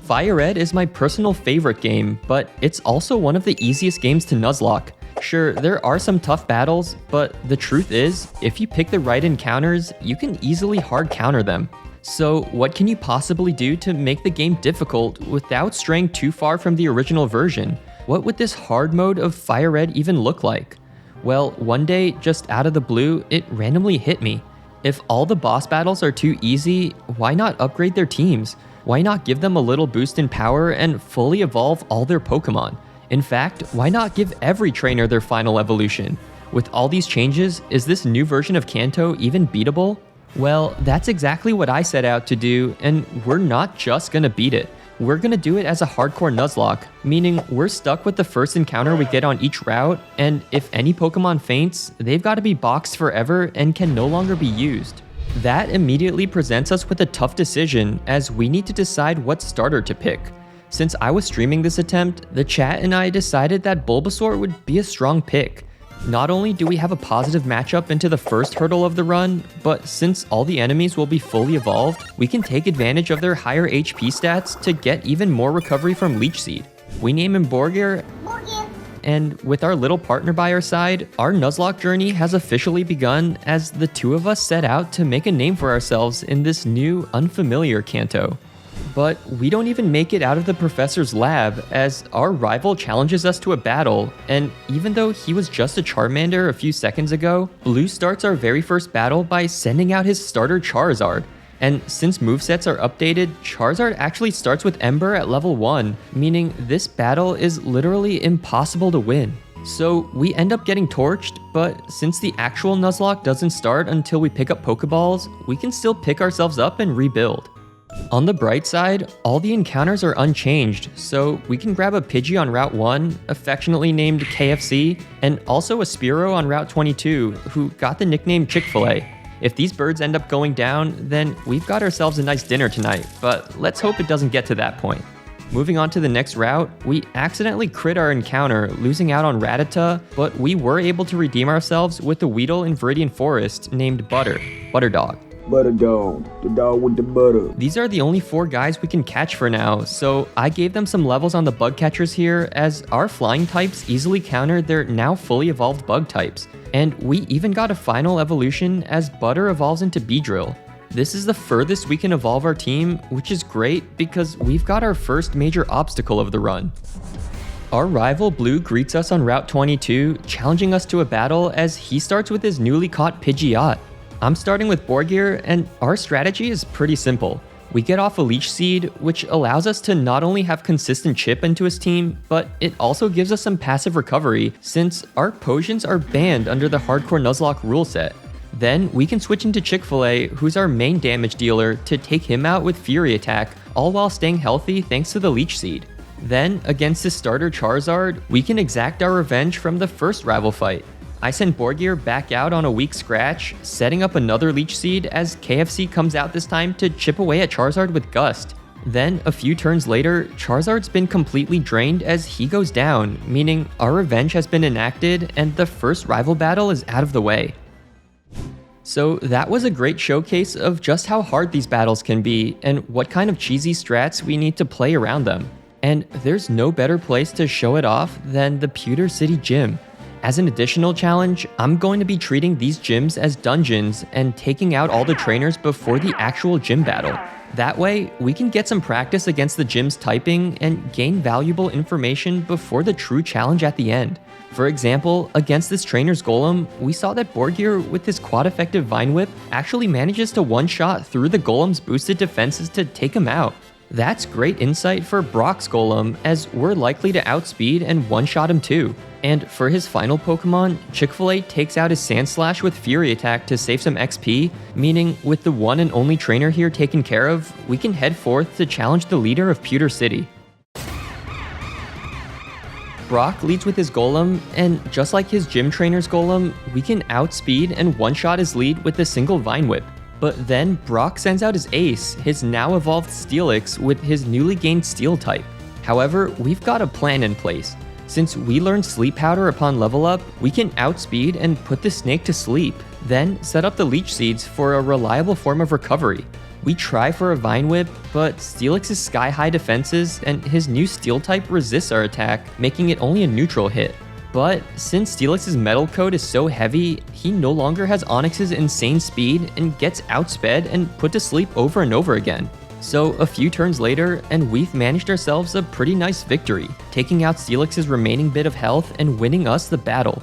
FireRed is my personal favorite game, but it's also one of the easiest games to Nuzlocke. Sure, there are some tough battles, but the truth is, if you pick the right encounters, you can easily hard counter them. So what can you possibly do to make the game difficult without straying too far from the original version? What would this hard mode of FireRed even look like? Well, one day, just out of the blue, it randomly hit me. If all the boss battles are too easy, why not upgrade their teams? Why not give them a little boost in power and fully evolve all their Pokémon? In fact, why not give every trainer their final evolution? With all these changes, is this new version of Kanto even beatable? Well, that's exactly what I set out to do, and we're not just gonna beat it. We're gonna do it as a hardcore Nuzlocke, meaning we're stuck with the first encounter we get on each route, and if any Pokemon faints, they've gotta be boxed forever and can no longer be used. That immediately presents us with a tough decision, as we need to decide what starter to pick. Since I was streaming this attempt, the chat and I decided that Bulbasaur would be a strong pick. Not only do we have a positive matchup into the first hurdle of the run, but since all the enemies will be fully evolved, we can take advantage of their higher HP stats to get even more recovery from Leech Seed. We name him Borgir, and with our little partner by our side, our Nuzlocke journey has officially begun as the two of us set out to make a name for ourselves in this new, unfamiliar Kanto. But we don't even make it out of the professor's lab as our rival challenges us to a battle, and even though he was just a Charmander a few seconds ago, Blue starts our very first battle by sending out his starter Charizard. And since movesets are updated, Charizard actually starts with Ember at level 1, meaning this battle is literally impossible to win. So we end up getting torched, but since the actual Nuzlocke doesn't start until we pick up Pokeballs, we can still pick ourselves up and rebuild. On the bright side, all the encounters are unchanged, so we can grab a Pidgey on Route 1, affectionately named KFC, and also a Spearow on Route 22, who got the nickname Chick-fil-A. If these birds end up going down, then we've got ourselves a nice dinner tonight, but let's hope it doesn't get to that point. Moving on to the next route, we accidentally crit our encounter, losing out on Rattata, but we were able to redeem ourselves with a Weedle in Viridian Forest named Butterdog. Butter dog, the dog with the butter. These are the only 4 guys we can catch for now, so I gave them some levels on the bug catchers here as our flying types easily countered their now fully evolved bug types. And we even got a final evolution as Butter evolves into Beedrill. This is the furthest we can evolve our team, which is great because we've got our first major obstacle of the run. Our rival Blue greets us on Route 22, challenging us to a battle as he starts with his newly caught Pidgeot. I'm starting with Borgir, and our strategy is pretty simple. We get off a Leech Seed, which allows us to not only have consistent chip into his team, but it also gives us some passive recovery, since our potions are banned under the Hardcore Nuzlocke rule set. Then we can switch into Chick-fil-A, who's our main damage dealer, to take him out with Fury Attack, all while staying healthy thanks to the Leech Seed. Then, against his starter Charizard, we can exact our revenge from the first rival fight. I send Borgir back out on a weak scratch, setting up another Leech Seed as KFC comes out this time to chip away at Charizard with Gust. Then, a few turns later, Charizard's been completely drained as he goes down, meaning our revenge has been enacted and the first rival battle is out of the way. So that was a great showcase of just how hard these battles can be and what kind of cheesy strats we need to play around them. And there's no better place to show it off than the Pewter City Gym. As an additional challenge, I'm going to be treating these gyms as dungeons and taking out all the trainers before the actual gym battle. That way, we can get some practice against the gym's typing and gain valuable information before the true challenge at the end. For example, against this trainer's golem, we saw that Borgir with his quad-effective Vine Whip actually manages to one-shot through the golem's boosted defenses to take him out. That's great insight for Brock's golem, as we're likely to outspeed and one-shot him too. And for his final Pokemon, Chick-fil-A takes out his Sandslash with Fury Attack to save some XP, meaning with the one and only trainer here taken care of, we can head forth to challenge the leader of Pewter City. Brock leads with his Golem, and just like his gym trainer's Golem, we can outspeed and one-shot his lead with a single Vine Whip. But then Brock sends out his ace, his now evolved Steelix with his newly gained Steel type. However, we've got a plan in place. Since we learned Sleep Powder upon level up, we can outspeed and put the snake to sleep, then set up the Leech Seeds for a reliable form of recovery. We try for a Vine Whip, but Steelix's sky-high defenses and his new Steel type resists our attack, making it only a neutral hit. But since Steelix's metal coat is so heavy, he no longer has Onix's insane speed and gets outsped and put to sleep over and over again. So a few turns later, and we've managed ourselves a pretty nice victory, taking out Steelix's remaining bit of health and winning us the battle.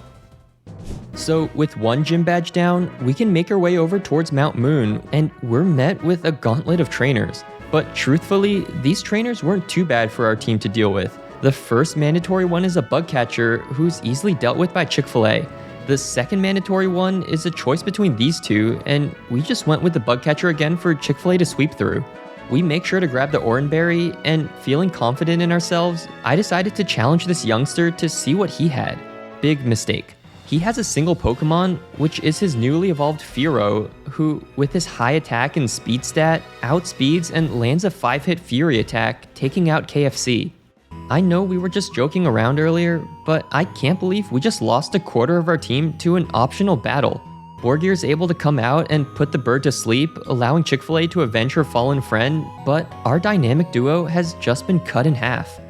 So with one gym badge down, we can make our way over towards Mount Moon, and we're met with a gauntlet of trainers. But truthfully, these trainers weren't too bad for our team to deal with. The first mandatory one is a bug catcher who's easily dealt with by Chick-fil-A. The second mandatory one is a choice between these two, and we just went with the bug catcher again for Chick-fil-A to sweep through. We make sure to grab the Oranberry, and feeling confident in ourselves, I decided to challenge this youngster to see what he had. Big mistake. He has a single Pokemon, which is his newly evolved Fearow, who, with his high attack and speed stat, outspeeds and lands a 5-hit Fury attack, taking out KFC. I know we were just joking around earlier, but I can't believe we just lost a quarter of our team to an optional battle. Borgir is able to come out and put the bird to sleep, allowing Chick-fil-A to avenge her fallen friend, but our dynamic duo has just been cut in half.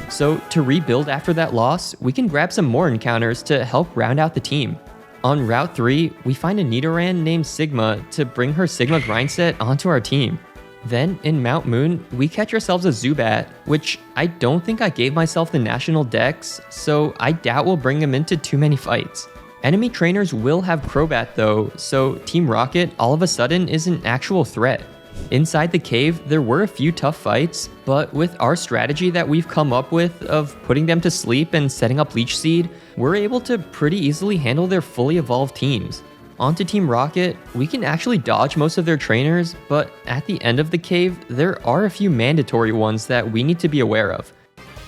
So to rebuild after that loss, we can grab some more encounters to help round out the team. On Route 3, we find a Nidoran named Sigma to bring her Sigma grind set onto our team. Then, in Mount Moon, we catch ourselves a Zubat, which I don't think I gave myself the national dex, so I doubt we'll bring him into too many fights. Enemy trainers will have Crobat though, so Team Rocket all of a sudden is an actual threat. Inside the cave, there were a few tough fights, but with our strategy that we've come up with of putting them to sleep and setting up Leech Seed, we're able to pretty easily handle their fully evolved teams. Onto Team Rocket, we can actually dodge most of their trainers, but at the end of the cave, there are a few mandatory ones that we need to be aware of.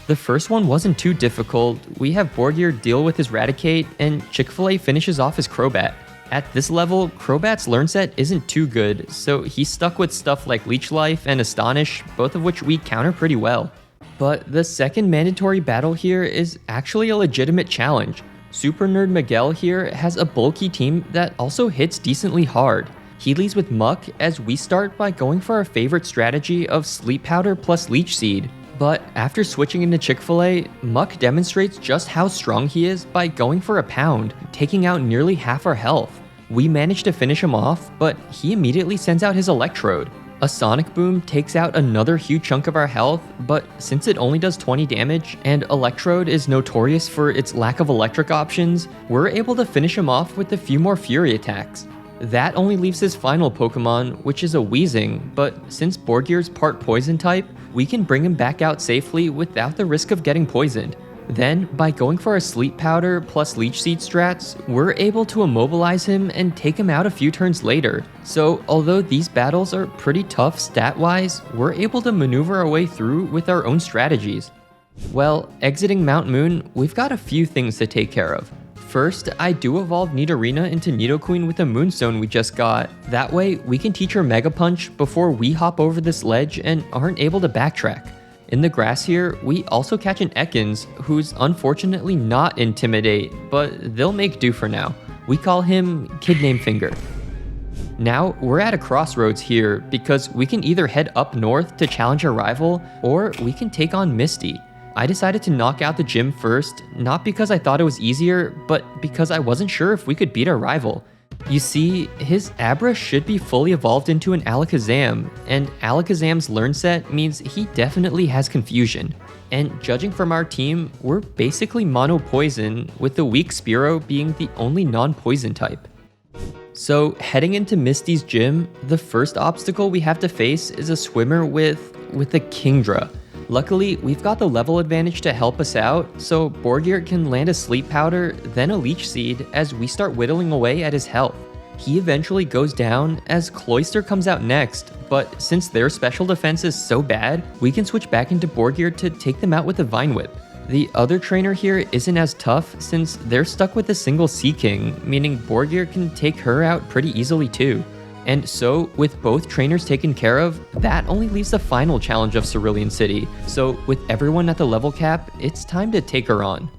The first one wasn't too difficult. We have Borgir deal with his Raticate, and Chick-fil-A finishes off his Crobat. At this level, Crobat's learn set isn't too good, so he's stuck with stuff like Leech Life and Astonish, both of which we counter pretty well. But the second mandatory battle here is actually a legitimate challenge. Super Nerd Miguel here has a bulky team that also hits decently hard. He leads with Muck as we start by going for our favorite strategy of Sleep Powder plus Leech Seed. But after switching into Chick-fil-A, Muck demonstrates just how strong he is by going for a pound, taking out nearly half our health. We manage to finish him off, but he immediately sends out his Electrode. A Sonic Boom takes out another huge chunk of our health, but since it only does 20 damage and Electrode is notorious for its lack of electric options, we're able to finish him off with a few more Fury attacks. That only leaves his final Pokemon, which is a Weezing, but since Borgir's part poison type, we can bring him back out safely without the risk of getting poisoned. Then, by going for a Sleep Powder plus Leech Seed strats, we're able to immobilize him and take him out a few turns later. So, although these battles are pretty tough stat-wise, we're able to maneuver our way through with our own strategies. Well, exiting Mount Moon, we've got a few things to take care of. First, I do evolve Nidorina into Nidoqueen with a Moonstone we just got. That way, we can teach her Mega Punch before we hop over this ledge and aren't able to backtrack. In the grass here, we also catch an Ekans, who's unfortunately not Intimidate, but they'll make do for now. We call him Kid Named Finger. Now, we're at a crossroads here because we can either head up north to challenge our rival, or we can take on Misty. I decided to knock out the gym first, not because I thought it was easier, but because I wasn't sure if we could beat our rival. You see, his Abra should be fully evolved into an Alakazam, and Alakazam's learn set means he definitely has confusion. And judging from our team, we're basically mono poison, with the weak Spearow being the only non-poison type. So heading into Misty's gym, the first obstacle we have to face is a swimmer with a Kingdra. Luckily, we've got the level advantage to help us out, so Borgir can land a Sleep Powder, then a Leech Seed as we start whittling away at his health. He eventually goes down as Cloyster comes out next, but since their special defense is so bad, we can switch back into Borgir to take them out with a Vine Whip. The other trainer here isn't as tough since they're stuck with a single Sea King, meaning Borgir can take her out pretty easily too. And so, with both trainers taken care of, that only leaves the final challenge of Cerulean City. So, with everyone at the level cap, it's time to take her on.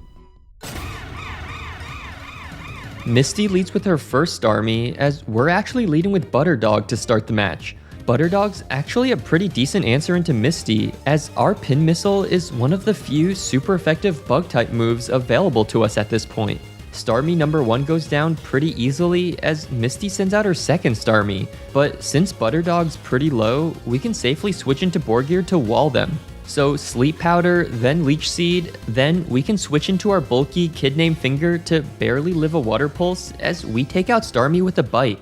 Misty leads with her first Starmie, as we're actually leading with Butterdog to start the match. Butterdog's actually a pretty decent answer into Misty, as our pin missile is one of the few super effective bug type moves available to us at this point. Starmie number 1 goes down pretty easily as Misty sends out her second Starmie, but since Butterdog's pretty low, we can safely switch into Borgir to wall them. So Sleep Powder, then Leech Seed, then we can switch into our bulky Kid Named Finger to barely live a Water Pulse as we take out Starmie with a Bite.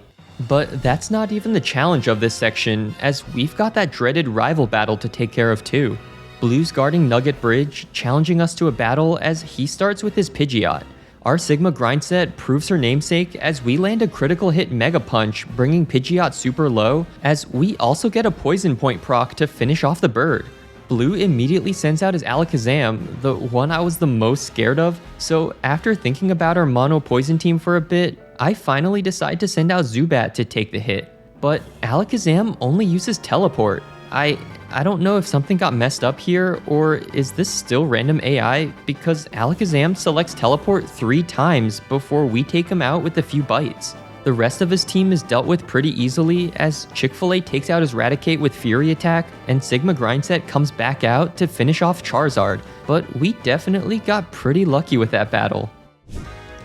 But that's not even the challenge of this section, as we've got that dreaded rival battle to take care of too. Blue's guarding Nugget Bridge, challenging us to a battle as he starts with his Pidgeot. Our Sigma grind set proves her namesake as we land a critical hit Mega Punch, bringing Pidgeot super low, as we also get a Poison Point proc to finish off the bird. Blue immediately sends out his Alakazam, the one I was the most scared of, so after thinking about our mono poison team for a bit, I finally decide to send out Zubat to take the hit. But Alakazam only uses Teleport. I don't know if something got messed up here, or is this still random AI, because Alakazam selects Teleport 3 times before we take him out with a few bites. The rest of his team is dealt with pretty easily as Chick-fil-A takes out his Raticate with Fury Attack, and Sigma Grindset comes back out to finish off Charizard, but we definitely got pretty lucky with that battle.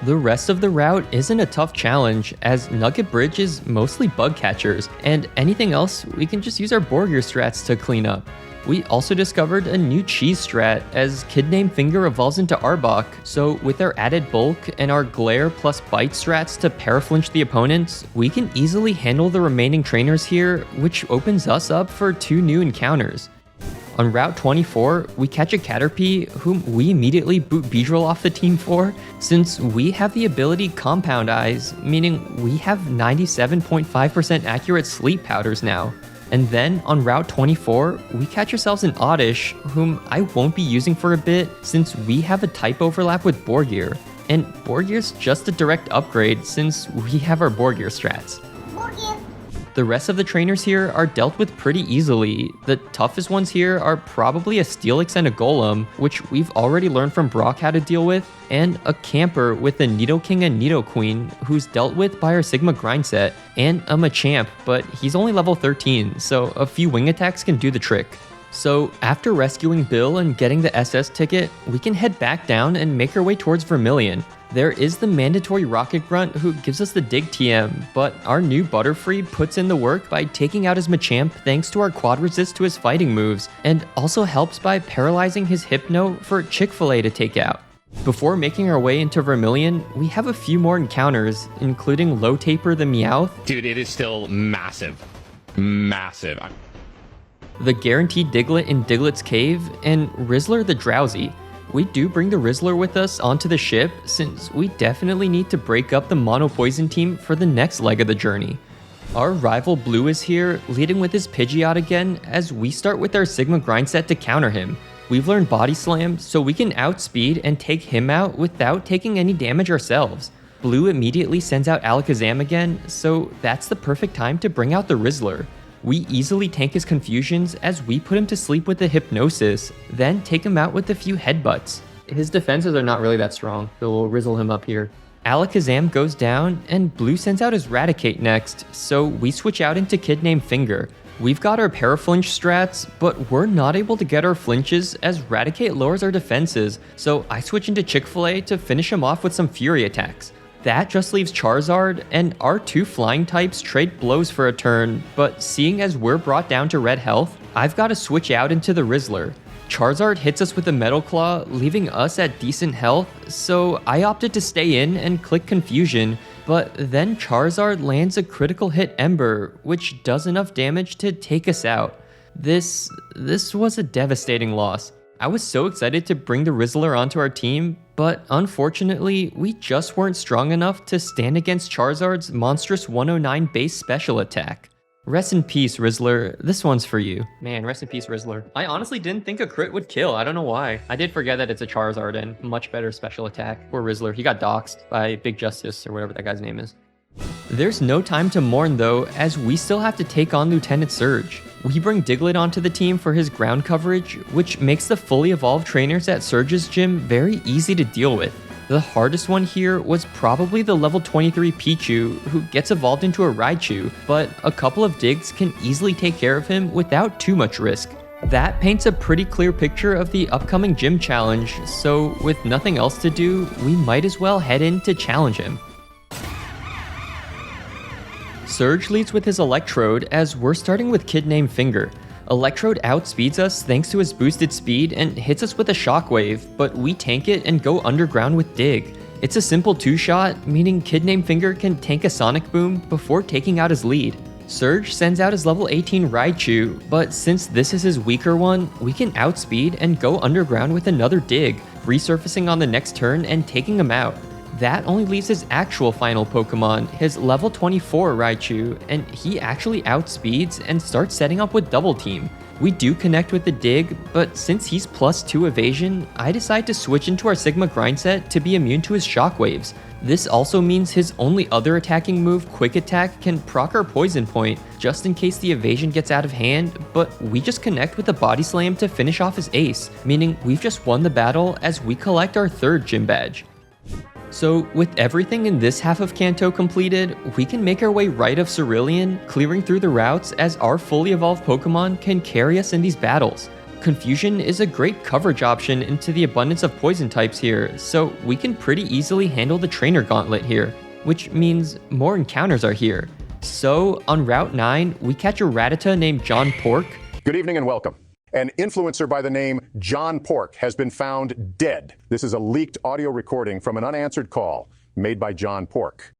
The rest of the route isn't a tough challenge, as Nugget Bridge is mostly bug catchers, and anything else we can just use our Borgir strats to clean up. We also discovered a new cheese strat as Kid Named Finger evolves into Arbok, so with our added bulk and our Glare plus Bite strats to paraflinch the opponents, we can easily handle the remaining trainers here, which opens us up for 2 new encounters. On Route 24, we catch a Caterpie, whom we immediately boot Beedrill off the team for, since we have the ability Compound Eyes, meaning we have 97.5% accurate Sleep Powders now. And then on Route 24, we catch ourselves an Oddish, whom I won't be using for a bit since we have a type overlap with Borgir. And Borgir's just a direct upgrade since we have our Borgir strats. The rest of the trainers here are dealt with pretty easily. The toughest ones here are probably a Steelix and a Golem, which we've already learned from Brock how to deal with, and a Camper with a Nidoking and Nidoqueen, who's dealt with by our Sigma grind set, and a Machamp, but he's only level 13, so a few wing attacks can do the trick. So after rescuing Bill and getting the SS ticket, we can head back down and make our way towards Vermilion. There is the mandatory Rocket Grunt who gives us the Dig TM, but our new Butterfree puts in the work by taking out his Machamp thanks to our quad resist to his fighting moves, and also helps by paralyzing his Hypno for Chick-fil-A to take out. Before making our way into Vermilion, we have a few more encounters, including Low Taper the Meowth. Dude, it is still massive. Massive. The Guaranteed Diglett in Diglett's Cave, and Rizzler the Drowsy. We do bring the Rizzler with us onto the ship, since we definitely need to break up the Mono Poison team for the next leg of the journey. Our rival Blue is here, leading with his Pidgeot again, as we start with our Sigma grind set to counter him. We've learned Body Slam, so we can outspeed and take him out without taking any damage ourselves. Blue immediately sends out Alakazam again, so that's the perfect time to bring out the Rizzler. We easily tank his confusions as we put him to sleep with the Hypnosis, then take him out with a few headbutts. His defenses are not really that strong, so we'll Rizzle him up here. Alakazam goes down, and Blue sends out his Raticate next, so we switch out into Kid Named Finger. We've got our Paraflinch strats, but we're not able to get our flinches as Raticate lowers our defenses, so I switch into Chick-fil-A to finish him off with some Fury attacks. That just leaves Charizard, and our 2 flying types trade blows for a turn, but seeing as we're brought down to red health, I've got to switch out into the Rizzler. Charizard hits us with a Metal Claw, leaving us at decent health, so I opted to stay in and click Confusion, but then Charizard lands a critical hit Ember, which does enough damage to take us out. This was a devastating loss. I was so excited to bring the Rizzler onto our team, but unfortunately, we just weren't strong enough to stand against Charizard's monstrous 109 base special attack. Rest in peace, Rizzler. This one's for you. Man, rest in peace, Rizzler. I honestly didn't think a crit would kill. I don't know why. I did forget that it's a Charizard and much better special attack. Poor Rizzler. He got doxed by Big Justice or whatever that guy's name is. There's no time to mourn though, as we still have to take on Lieutenant Surge. We bring Diglett onto the team for his ground coverage, which makes the fully evolved trainers at Surge's gym very easy to deal with. The hardest one here was probably the level 23 Pichu, who gets evolved into a Raichu, but a couple of digs can easily take care of him without too much risk. That paints a pretty clear picture of the upcoming gym challenge, so with nothing else to do, we might as well head in to challenge him. Surge leads with his Electrode, as we're starting with Kid Named Finger. Electrode outspeeds us thanks to his boosted speed and hits us with a Shockwave, but we tank it and go underground with Dig. It's a simple 2-shot, meaning Kid Named Finger can tank a Sonic Boom before taking out his lead. Surge sends out his level 18 Raichu, but since this is his weaker one, we can outspeed and go underground with another Dig, resurfacing on the next turn and taking him out. That only leaves his actual final Pokemon, his level 24 Raichu, and he actually outspeeds and starts setting up with Double Team. We do connect with the Dig, but since he's +2 evasion, I decide to switch into our Sigma Grind set to be immune to his Shockwaves. This also means his only other attacking move, Quick Attack, can proc our Poison Point, just in case the evasion gets out of hand, but we just connect with a Body Slam to finish off his ace, meaning we've just won the battle as we collect our 3rd gym badge. So with everything in this half of Kanto completed, we can make our way right of Cerulean, clearing through the routes as our fully evolved Pokemon can carry us in these battles. Confusion is a great coverage option into the abundance of poison types here, so we can pretty easily handle the Trainer Gauntlet here, which means more encounters are here. So on Route 9, we catch a Rattata named John Pork. Good evening and welcome. An influencer by the name John Pork has been found dead. This is a leaked audio recording from an unanswered call made by John Pork.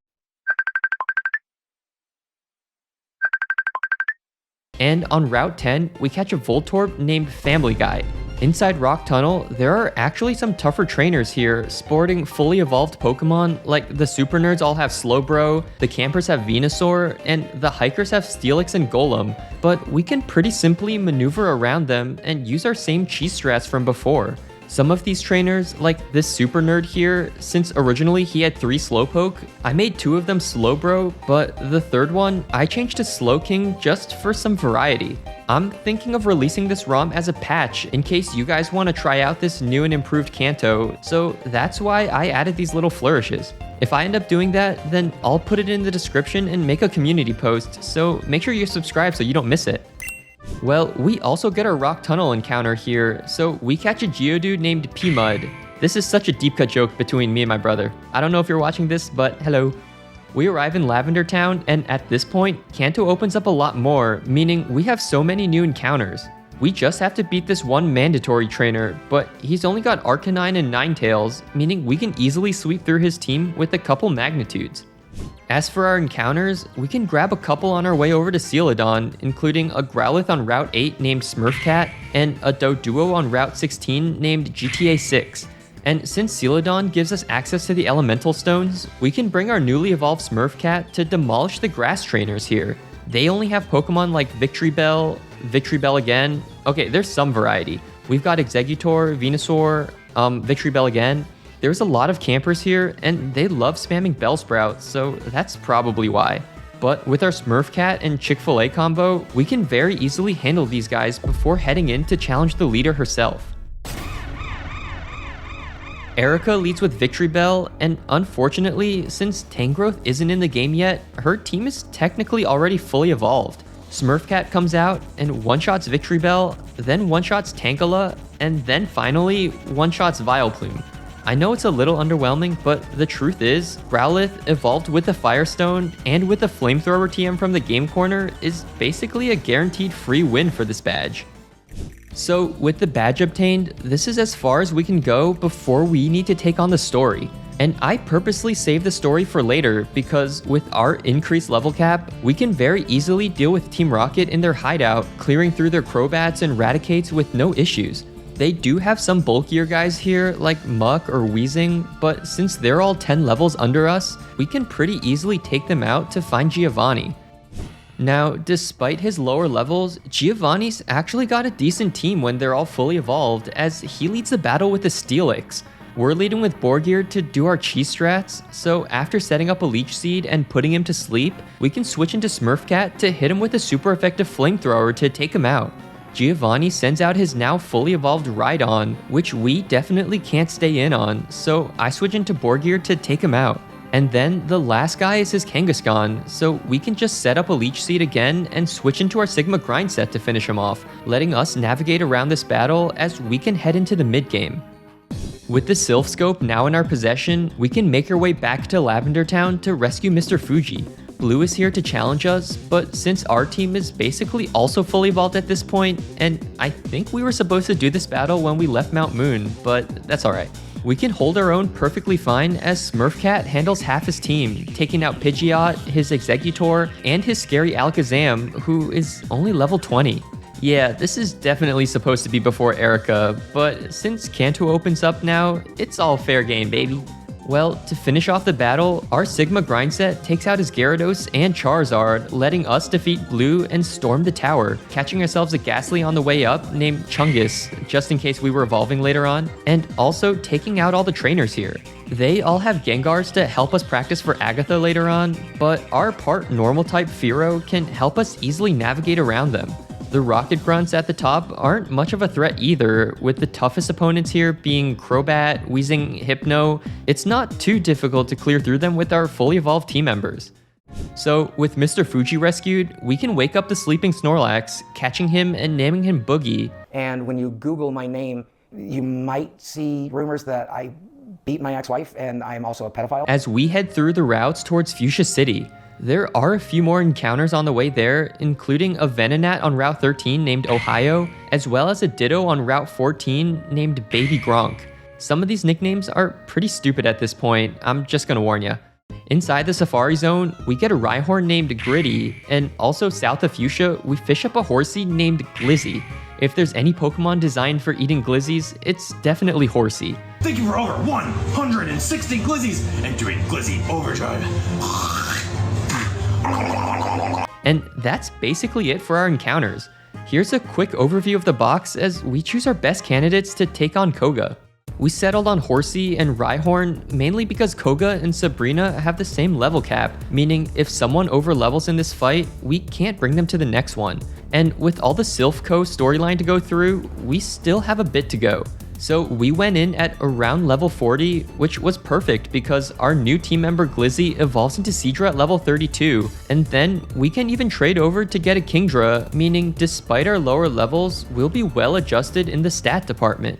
And on Route 10, we catch a Voltorb named Family Guy. Inside Rock Tunnel, there are actually some tougher trainers here, sporting fully evolved Pokemon, like the Super Nerds all have Slowbro, the Campers have Venusaur, and the Hikers have Steelix and Golem, but we can pretty simply maneuver around them and use our same cheese strats from before. Some of these trainers, like this Super Nerd here, since originally he had 3 Slowpoke, I made 2 of them Slowbro, but the 3rd one, I changed to Slowking just for some variety. I'm thinking of releasing this ROM as a patch in case you guys want to try out this new and improved Kanto, so that's why I added these little flourishes. If I end up doing that, then I'll put it in the description and make a community post, so make sure you subscribe so you don't miss it. Well, we also get our Rock Tunnel encounter here, so we catch a Geodude named P-Mud. This is such a deep cut joke between me and my brother. I don't know if you're watching this, but hello. We arrive in Lavender Town, and at this point, Kanto opens up a lot more, meaning we have so many new encounters. We just have to beat this one mandatory trainer, but he's only got Arcanine and Ninetales, meaning we can easily sweep through his team with a couple magnitudes. As for our encounters, we can grab a couple on our way over to Celadon, including a Growlithe on Route 8 named Smurfcat, and a Doduo on Route 16 named GTA 6. And since Celadon gives us access to the Elemental Stones, we can bring our newly evolved Smurfcat to demolish the grass trainers here. They only have Pokemon like Victreebel again. Okay, there's some variety. We've got Exeggutor, Venusaur, Victreebel again. There's a lot of campers here, and they love spamming Bellsprout, so that's probably why. But with our Smurfcat and Chick-fil-A combo, we can very easily handle these guys before heading in to challenge the leader herself. Erika leads with Victreebel, and unfortunately, since Tangrowth isn't in the game yet, her team is technically already fully evolved. Smurfcat comes out and one-shots Victreebel, then one-shots Tankala, and then finally one-shots Vileplume. I know it's a little underwhelming, but the truth is, Growlithe evolved with the Firestone and with the Flamethrower TM from the Game Corner is basically a guaranteed free win for this badge. So with the badge obtained, this is as far as we can go before we need to take on the story. And I purposely saved the story for later because with our increased level cap, we can very easily deal with Team Rocket in their hideout, clearing through their Crobats and Raticates with no issues. They do have some bulkier guys here like Muck or Weezing, but since they're all 10 levels under us, we can pretty easily take them out to find Giovanni. Now, despite his lower levels, Giovanni's actually got a decent team when they're all fully evolved, as he leads the battle with the Steelix. We're leading with Borgir to do our cheese strats, so after setting up a Leech Seed and putting him to sleep, we can switch into Smurfcat to hit him with a super effective Flamethrower to take him out. Giovanni sends out his now fully evolved Rhydon, which we definitely can't stay in on, so I switch into Borgir to take him out. And then the last guy is his Kangaskhan, so we can just set up a Leech Seed again and switch into our Sigma Grind set to finish him off, letting us navigate around this battle as we can head into the mid-game. With the Sylph Scope now in our possession, we can make our way back to Lavender Town to rescue Mr. Fuji. Blue is here to challenge us, but since our team is basically also fully evolved at this point, and I think we were supposed to do this battle when we left Mount Moon, but that's alright. We can hold our own perfectly fine as Smurfcat handles half his team, taking out Pidgeot, his Exeggutor, and his scary Alakazam, who is only level 20. Yeah, this is definitely supposed to be before Erika, but since Kanto opens up now, it's all fair game, baby. Well, to finish off the battle, our Sigma Grind set takes out his Gyarados and Charizard, letting us defeat Blue and storm the tower, catching ourselves a Ghastly on the way up named Chungus, just in case we were evolving later on, and also taking out all the trainers here. They all have Gengars to help us practice for Agatha later on, but our part normal type Fearow can help us easily navigate around them. The Rocket Grunts at the top aren't much of a threat either, with the toughest opponents here being Crobat, Weezing, Hypno. It's not too difficult to clear through them with our fully evolved team members. So, with Mr. Fuji rescued, we can wake up the sleeping Snorlax, catching him and naming him Boogie. And when you Google my name, you might see rumors that I beat my ex-wife and I am also a pedophile. As we head through the routes towards Fuchsia City, there are a few more encounters on the way there, including a Venonat on Route 13 named Ohio, as well as a Ditto on Route 14 named Baby Gronk. Some of these nicknames are pretty stupid at this point, I'm just gonna warn ya. Inside the Safari Zone, we get a Rhyhorn named Gritty, and also south of Fuchsia, we fish up a Horsea named Glizzy. If there's any Pokemon designed for eating Glizzies, it's definitely Horsea. Thank you for over 160 Glizzies and doing Glizzy overdrive. And that's basically it for our encounters. Here's a quick overview of the box as we choose our best candidates to take on Koga. We settled on Horsea and Rhyhorn mainly because Koga and Sabrina have the same level cap, meaning if someone overlevels in this fight, we can't bring them to the next one. And with all the Sylph Co storyline to go through, we still have a bit to go. So we went in at around level 40, which was perfect because our new team member Glizzy evolves into Seadra at level 32, and then we can even trade over to get a Kingdra, meaning despite our lower levels, we'll be well adjusted in the stat department.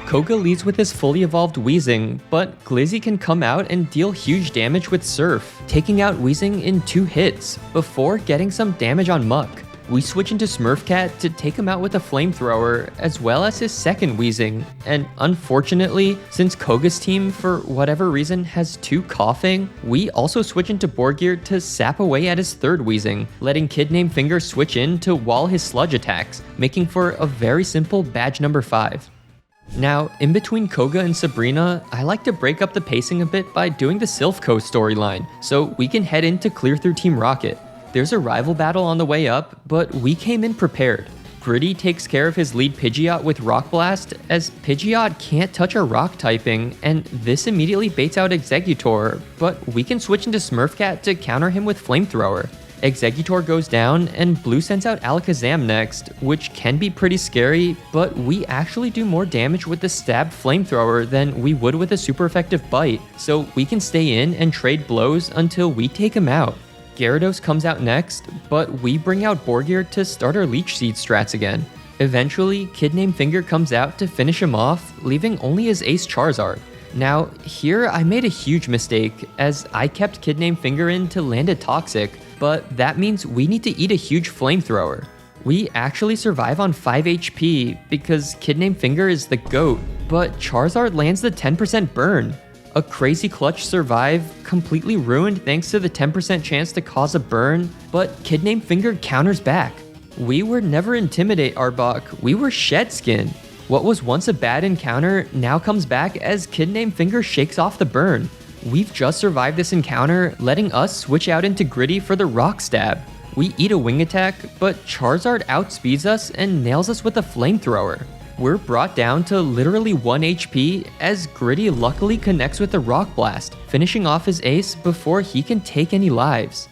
Koga leads with his fully evolved Weezing, but Glizzy can come out and deal huge damage with Surf, taking out Weezing in 2 hits, before getting some damage on Muck. We switch into Smurfcat to take him out with a flamethrower, as well as his second Weezing, and unfortunately, since Koga's team, for whatever reason, has 2 coughing, we also switch into Borgir to sap away at his third Weezing, letting Kid Named Finger switch in to wall his sludge attacks, making for a very simple badge number 5. Now, in between Koga and Sabrina, I like to break up the pacing a bit by doing the Sylph Co storyline, so we can head in to clear through Team Rocket. There's a rival battle on the way up, but we came in prepared. Gritty takes care of his lead Pidgeot with Rock Blast, as Pidgeot can't touch our rock typing, and this immediately baits out Exeggutor, but we can switch into Smurfcat to counter him with Flamethrower. Exeggutor goes down, and Blue sends out Alakazam next, which can be pretty scary, but we actually do more damage with the Stab Flamethrower than we would with a super effective Bite, so we can stay in and trade blows until we take him out. Gyarados comes out next, but we bring out Borgir to start our Leech Seed strats again. Eventually, Kid Named Finger comes out to finish him off, leaving only his ace Charizard. Now, here I made a huge mistake, as I kept Kid Named Finger in to land a Toxic, but that means we need to eat a huge Flamethrower. We actually survive on 5 HP because Kid Named Finger is the GOAT, but Charizard lands the 10% burn. A crazy clutch survive, completely ruined thanks to the 10% chance to cause a burn, but Kid Named Finger counters back. We were never Intimidate Arbok, we were Shed Skin. What was once a bad encounter now comes back as Kid Named Finger shakes off the burn. We've just survived this encounter, letting us switch out into Gritty for the Rock Stab. We eat a Wing Attack, but Charizard outspeeds us and nails us with a Flamethrower. We're brought down to literally 1 HP as Gritty luckily connects with the Rock Blast, finishing off his ace before he can take any lives.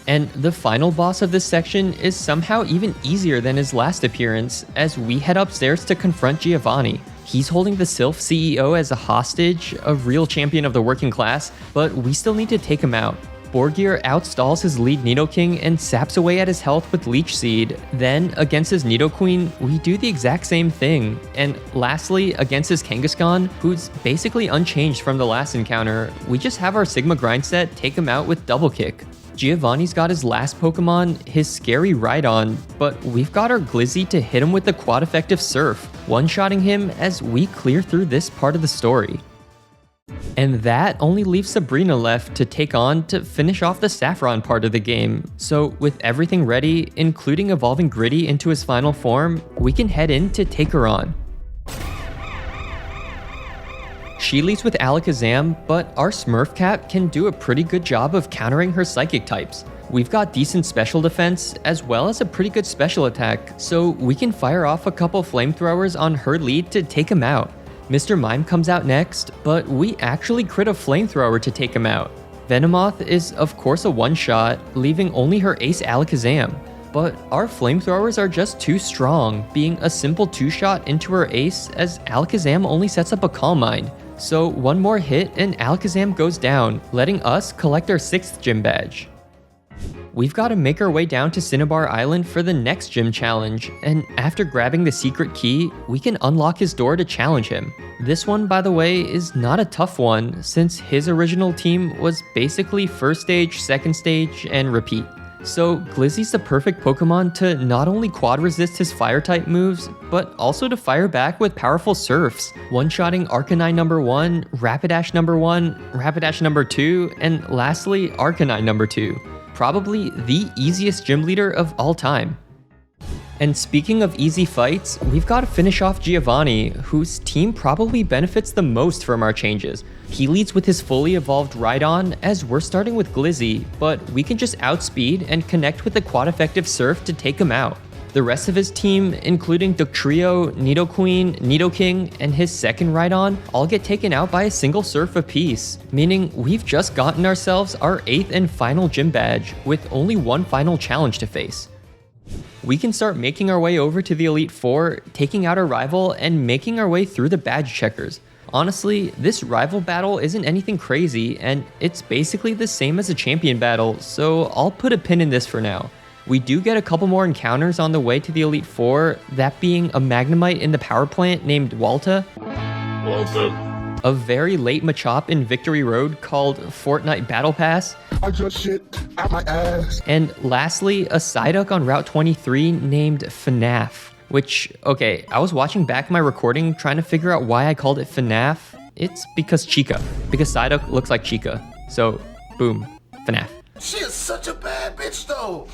And the final boss of this section is somehow even easier than his last appearance, as we head upstairs to confront Giovanni. He's holding the Sylph CEO as a hostage, a real champion of the working class, but we still need to take him out. Borgir outstalls his lead Nidoking and saps away at his health with Leech Seed. Then, against his Nidoqueen, we do the exact same thing. And lastly, against his Kangaskhan, who's basically unchanged from the last encounter, we just have our Sigma grind set take him out with Double Kick. Giovanni's got his last Pokemon, his scary Rhydon, but we've got our Glizzy to hit him with the quad effective Surf, one-shotting him as we clear through this part of the story. And that only leaves Sabrina left to take on to finish off the Saffron part of the game. So with everything ready, including evolving Gritty into his final form, we can head in to take her on. She leads with Alakazam, but our Smurfcat can do a pretty good job of countering her psychic types. We've got decent special defense, as well as a pretty good special attack, so we can fire off a couple flamethrowers on her lead to take him out. Mr. Mime comes out next, but we actually crit a flamethrower to take him out. Venomoth is of course a one-shot, leaving only her ace Alakazam. But our flamethrowers are just too strong, being a simple two-shot into her ace as Alakazam only sets up a Calm Mind. So one more hit and Alakazam goes down, letting us collect our 6th gym badge. We've got to make our way down to Cinnabar Island for the next gym challenge, and after grabbing the secret key, we can unlock his door to challenge him. This one, by the way, is not a tough one, since his original team was basically first stage, second stage, and repeat. So Glizzy's the perfect Pokemon to not only quad resist his fire type moves, but also to fire back with powerful surfs, one-shotting Arcanine number 1, Rapidash number 1, Rapidash number 2, and lastly Arcanine number 2. Probably the easiest gym leader of all time. And speaking of easy fights, we've got to finish off Giovanni, whose team probably benefits the most from our changes. He leads with his fully evolved Rhydon, as we're starting with Glizzy, but we can just outspeed and connect with the quad effective Surf to take him out. The rest of his team, including Dugtrio, Nidoqueen, Nidoking, and his second Rhydon, all get taken out by a single Surf apiece, meaning we've just gotten ourselves our 8th and final gym badge, with only one final challenge to face. We can start making our way over to the Elite Four, taking out our rival, and making our way through the badge checkers. Honestly, this rival battle isn't anything crazy, and it's basically the same as a champion battle, so I'll put a pin in this for now. We do get a couple more encounters on the way to the Elite Four, that being a Magnemite in the power plant named Walta, a very late Machop in Victory Road called Fortnite Battle Pass, I just shit out my ass, and lastly, a Psyduck on Route 23 named FNAF. Which, okay, I was watching back my recording trying to figure out why I called it FNAF. It's because Chica. Because Psyduck looks like Chica. So, boom, FNAF. She is such a bad bitch though.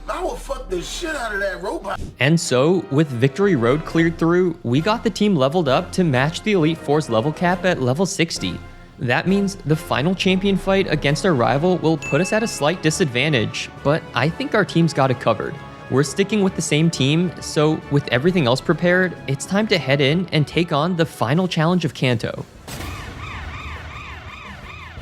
I will fuck the shit out of that robot. And so, with Victory Road cleared through, we got the team leveled up to match the Elite Four's level cap at level 60. That means the final champion fight against our rival will put us at a slight disadvantage, but I think our team's got it covered. We're sticking with the same team, so with everything else prepared, it's time to head in and take on the final challenge of Kanto.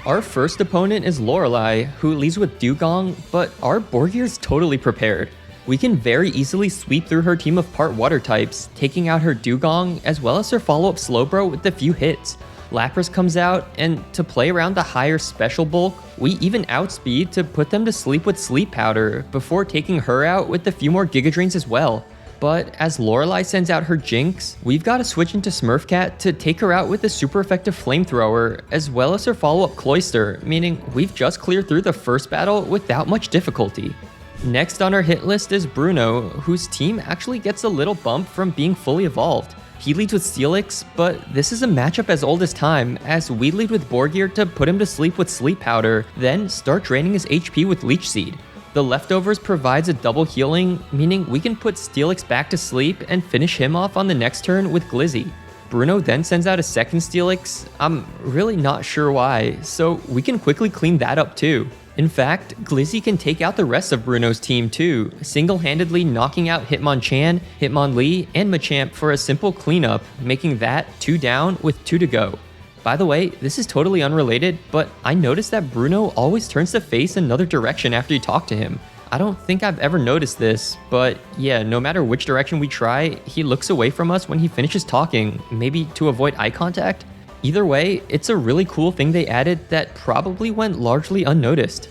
Our first opponent is Lorelei, who leads with Dugong, but our Borgir's totally prepared. We can very easily sweep through her team of part water types, taking out her Dugong as well as her follow-up Slowbro with a few hits. Lapras comes out, and to play around the higher special bulk, we even outspeed to put them to sleep with Sleep Powder before taking her out with a few more Giga Drains as well. But as Lorelei sends out her Jinx, we've got to switch into Smurfcat to take her out with a super effective Flamethrower, as well as her follow-up Cloyster, meaning we've just cleared through the first battle without much difficulty. Next on our hit list is Bruno, whose team actually gets a little bump from being fully evolved. He leads with Steelix, but this is a matchup as old as time, as we lead with Borgir to put him to sleep with Sleep Powder, then start draining his HP with Leech Seed. The leftovers provides a double healing, meaning we can put Steelix back to sleep and finish him off on the next turn with Glizzy. Bruno then sends out a second Steelix, I'm really not sure why, so we can quickly clean that up too. In fact, Glizzy can take out the rest of Bruno's team too, single-handedly knocking out Hitmonchan, Hitmonlee, and Machamp for a simple cleanup, making that 2 down with 2 to go. By the way, this is totally unrelated, but I noticed that Bruno always turns to face another direction after you talk to him. I don't think I've ever noticed this, but yeah, no matter which direction we try, he looks away from us when he finishes talking, maybe to avoid eye contact. Either way, it's a really cool thing they added that probably went largely unnoticed.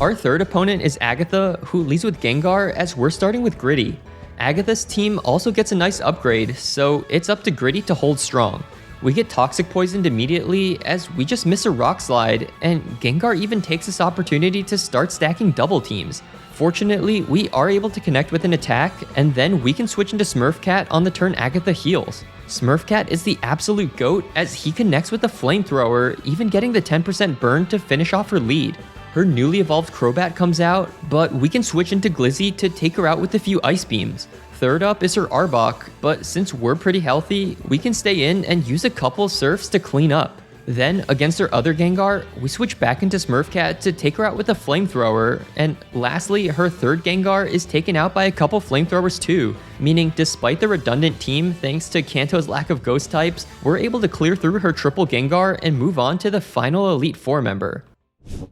Our third opponent is Agatha, who leads with Gengar as we're starting with Gritty. Agatha's team also gets a nice upgrade, so it's up to Gritty to hold strong. We get Toxic Poisoned immediately as we just miss a Rock Slide, and Gengar even takes this opportunity to start stacking double teams. Fortunately, we are able to connect with an attack, and then we can switch into Smurfcat on the turn Agatha heals. Smurfcat is the absolute GOAT as he connects with the Flamethrower, even getting the 10% burn to finish off her lead. Her newly evolved Crobat comes out, but we can switch into Glizzy to take her out with a few Ice Beams. Third up is her Arbok, but since we're pretty healthy, we can stay in and use a couple Surfs to clean up. Then, against her other Gengar, we switch back into Smurfcat to take her out with a Flamethrower, and lastly, her third Gengar is taken out by a couple Flamethrowers too, meaning despite the redundant team thanks to Kanto's lack of Ghost types, we're able to clear through her triple Gengar and move on to the final Elite Four member.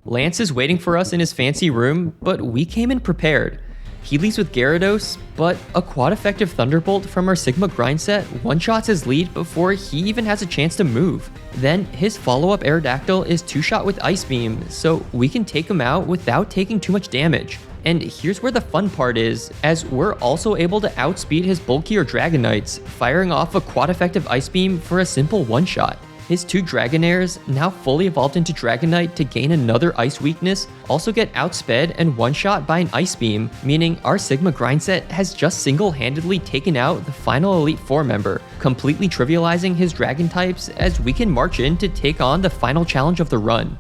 Lance is waiting for us in his fancy room, but we came in prepared. He leads with Gyarados, but a quad-effective Thunderbolt from our Sigma grind set one-shots his lead before he even has a chance to move. Then his follow-up Aerodactyl is two-shot with Ice Beam, so we can take him out without taking too much damage. And here's where the fun part is, as we're also able to outspeed his bulkier Dragonites, firing off a quad-effective Ice Beam for a simple one-shot. His two Dragonairs, now fully evolved into Dragonite to gain another Ice weakness, also get outsped and one-shot by an Ice Beam, meaning our Sigma grind set has just single-handedly taken out the final Elite Four member, completely trivializing his Dragon types as we can march in to take on the final challenge of the run.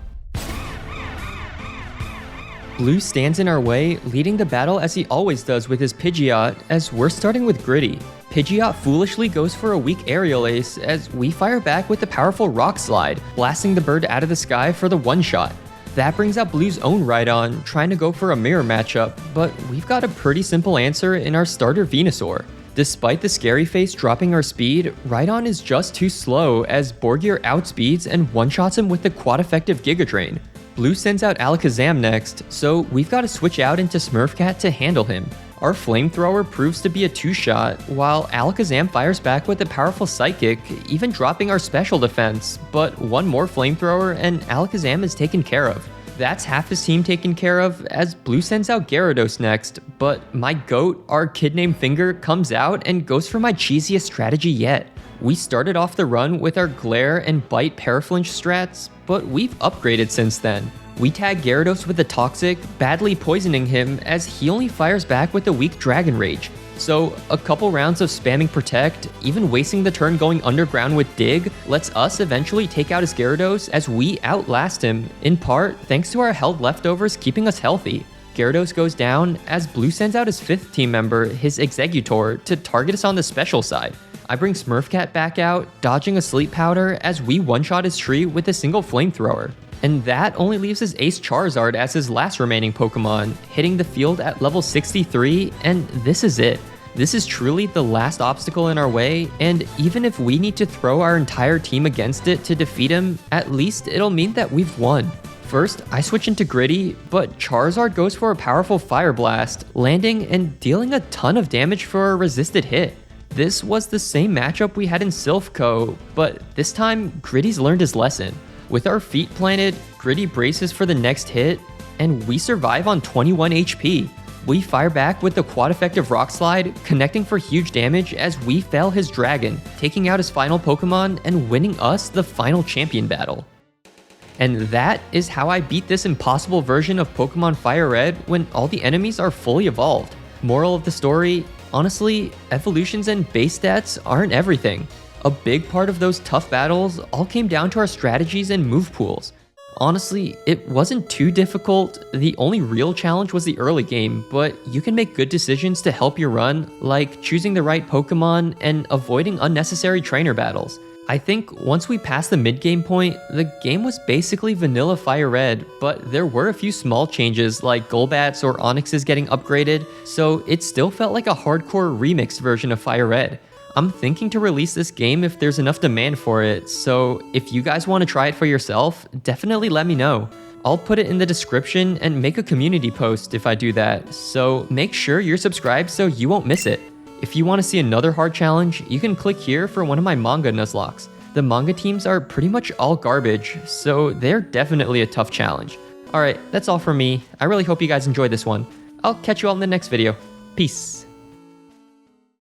Blue stands in our way, leading the battle as he always does with his Pidgeot, as we're starting with Gritty. Pidgeot foolishly goes for a weak Aerial Ace as we fire back with the powerful Rock Slide, blasting the bird out of the sky for the one-shot. That brings out Blue's own Rhydon, trying to go for a mirror matchup, but we've got a pretty simple answer in our starter Venusaur. Despite the scary face dropping our speed, Rhydon is just too slow as Borgir outspeeds and one-shots him with the quad-effective Giga Drain. Blue sends out Alakazam next, so we've got to switch out into Smurfcat to handle him. Our Flamethrower proves to be a two-shot, while Alakazam fires back with a powerful Psychic, even dropping our special defense, but one more Flamethrower and Alakazam is taken care of. That's half his team taken care of, as Blue sends out Gyarados next, but my GOAT, our kid named Finger, comes out and goes for my cheesiest strategy yet. We started off the run with our Glare and Bite Paraflinch strats, but we've upgraded since then. We tag Gyarados with the Toxic, badly poisoning him as he only fires back with a weak Dragon Rage. So a couple rounds of spamming Protect, even wasting the turn going underground with Dig, lets us eventually take out his Gyarados as we outlast him, in part thanks to our held leftovers keeping us healthy. Gyarados goes down as Blue sends out his fifth team member, his Exeggutor, to target us on the special side. I bring Smurfcat back out, dodging a Sleep Powder as we one-shot his tree with a single Flamethrower. And that only leaves his ace Charizard as his last remaining Pokemon, hitting the field at level 63, and this is it. This is truly the last obstacle in our way, and even if we need to throw our entire team against it to defeat him, at least it'll mean that we've won. First, I switch into Gritty, but Charizard goes for a powerful Fire Blast, landing and dealing a ton of damage for a resisted hit. This was the same matchup we had in Silphco, but this time, Gritty's learned his lesson. With our feet planted, Gritty braces for the next hit, and we survive on 21 HP. We fire back with the quad-effective Rock Slide, connecting for huge damage as we fell his Dragon, taking out his final Pokemon and winning us the final champion battle. And that is how I beat this impossible version of Pokemon FireRed when all the enemies are fully evolved. Moral of the story, honestly, evolutions and base stats aren't everything. A big part of those tough battles all came down to our strategies and move pools. Honestly, it wasn't too difficult. The only real challenge was the early game, but you can make good decisions to help your run, like choosing the right Pokemon and avoiding unnecessary trainer battles. I think once we passed the mid-game point, the game was basically vanilla FireRed, but there were a few small changes like Golbats or Onixes getting upgraded, so it still felt like a hardcore remixed version of FireRed. I'm thinking to release this game if there's enough demand for it, so if you guys want to try it for yourself, definitely let me know. I'll put it in the description and make a community post if I do that, so make sure you're subscribed so you won't miss it. If you want to see another hard challenge, you can click here for one of my manga Nuzlocks. The manga teams are pretty much all garbage, so they're definitely a tough challenge. Alright, that's all from me. I really hope you guys enjoyed this one. I'll catch you all in the next video. Peace.